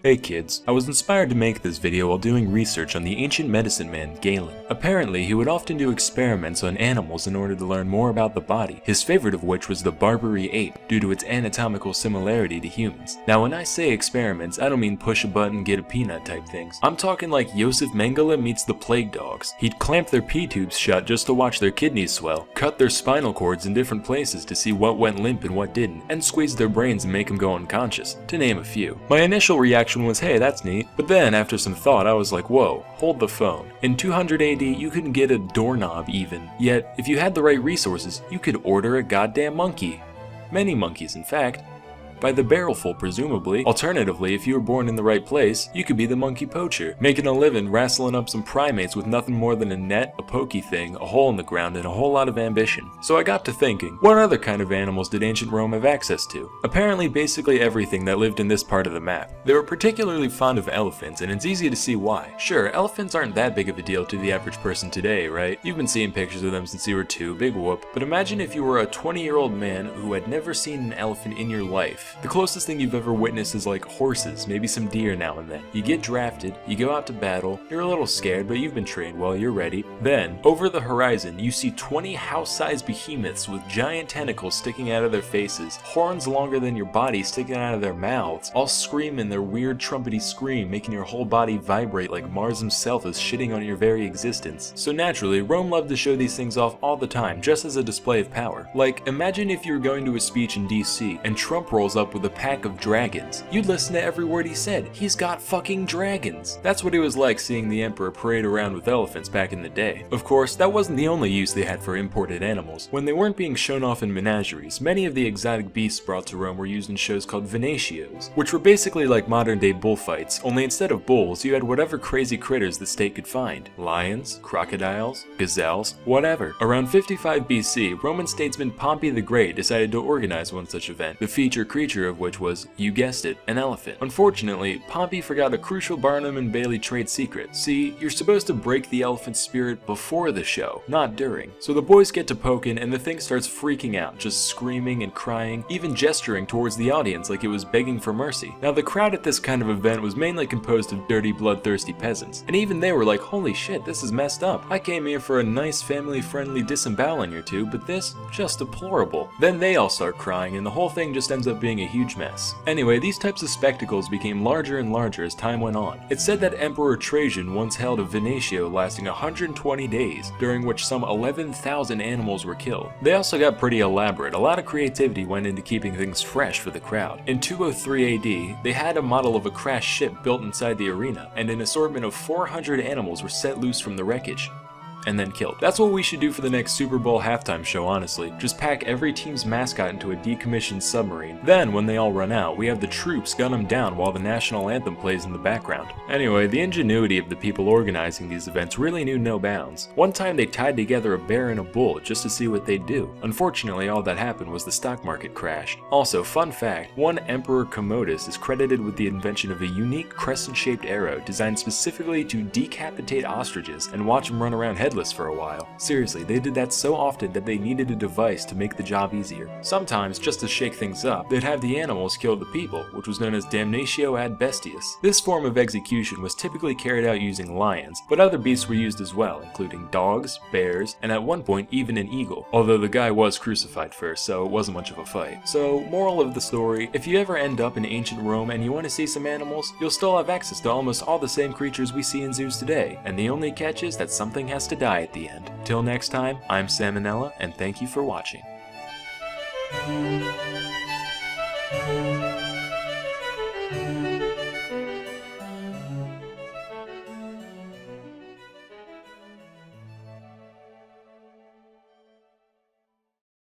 Hey kids, I was inspired to make this video while doing research on the ancient medicine man, Galen. Apparently, he would often do experiments on animals in order to learn more about the body, his favorite of which was the Barbary ape, due to its anatomical similarity to humans. Now when I say experiments, I don't mean push a button, get a peanut type things. I'm talking like Josef Mengele meets the plague dogs. He'd clamp their pee tubes shut just to watch their kidneys swell, cut their spinal cords in different places to see what went limp and what didn't, and squeeze their brains and make them go unconscious, to name a few. My initial reaction was, hey, that's neat, but then after some thought I was like, whoa, hold the phone. In 200 AD you couldn't get a doorknob even, yet if you had the right resources you could order a goddamn monkey. Many monkeys in fact. By the barrelful presumably. Alternatively, if you were born in the right place, you could be the monkey poacher, making a living wrestling up some primates with nothing more than a net, a pokey thing, a hole in the ground, and a whole lot of ambition. So I got to thinking, what other kind of animals did ancient Rome have access to? Apparently basically everything that lived in this part of the map. They were particularly fond of elephants, and it's easy to see why. Sure, elephants aren't that big of a deal to the average person today, right? You've been seeing pictures of them since you were 2, big whoop. But imagine if you were a 20-year-old man who had never seen an elephant in your life. The closest thing you've ever witnessed is like horses, maybe some deer now and then. You get drafted, you go out to battle, you're a little scared but you've been trained well, you're ready. Then, over the horizon, you see 20 house-sized behemoths with giant tentacles sticking out of their faces, horns longer than your body sticking out of their mouths, all screaming their weird trumpety scream, making your whole body vibrate like Mars himself is shitting on your very existence. So naturally, Rome loved to show these things off all the time, just as a display of power. Like, imagine if you were going to a speech in DC, and Trump rolls up with a pack of dragons. You'd listen to every word he said. He's got fucking dragons. That's what it was like seeing the emperor parade around with elephants back in the day. Of course, that wasn't the only use they had for imported animals. When they weren't being shown off in menageries, many of the exotic beasts brought to Rome were used in shows called venatios, which were basically like modern day bullfights, only instead of bulls, you had whatever crazy critters the state could find. Lions, crocodiles, gazelles, whatever. Around 55 BC, Roman statesman Pompey the Great decided to organize one such event, the feature creature of which was, you guessed it, an elephant. Unfortunately, Pompey forgot a crucial Barnum and Bailey trade secret. See, you're supposed to break the elephant's spirit before the show, not during. So the boys get to poking and the thing starts freaking out, just screaming and crying, even gesturing towards the audience like it was begging for mercy. Now the crowd at this kind of event was mainly composed of dirty, bloodthirsty peasants, and even they were like, holy shit, this is messed up. I came here for a nice, family-friendly disemboweling or two, but this, just deplorable. Then they all start crying and the whole thing just ends up being a huge mess. Anyway, these types of spectacles became larger and larger as time went on. It's said that Emperor Trajan once held a venatio lasting 120 days, during which some 11,000 animals were killed. They also got pretty elaborate. A lot of creativity went into keeping things fresh for the crowd. In 203 AD, they had a model of a crashed ship built inside the arena, and an assortment of 400 animals were set loose from the wreckage and then killed. That's what we should do for the next Super Bowl halftime show, honestly. Just pack every team's mascot into a decommissioned submarine. Then, when they all run out, we have the troops gun them down while the national anthem plays in the background. Anyway, the ingenuity of the people organizing these events really knew no bounds. One time they tied together a bear and a bull just to see what they'd do. Unfortunately, all that happened was the stock market crashed. Also, fun fact, one Emperor Commodus is credited with the invention of a unique crescent-shaped arrow designed specifically to decapitate ostriches and watch them run around headless for a while. Seriously, they did that so often that they needed a device to make the job easier. Sometimes, just to shake things up, they'd have the animals kill the people, which was known as damnatio ad bestias. This form of execution was typically carried out using lions, but other beasts were used as well, including dogs, bears, and at one point even an eagle, although the guy was crucified first, so it wasn't much of a fight. So, moral of the story, if you ever end up in ancient Rome and you want to see some animals, you'll still have access to almost all the same creatures we see in zoos today, and the only catch is that something has to die at the end. Till next time, I'm Salmonella, and thank you for watching.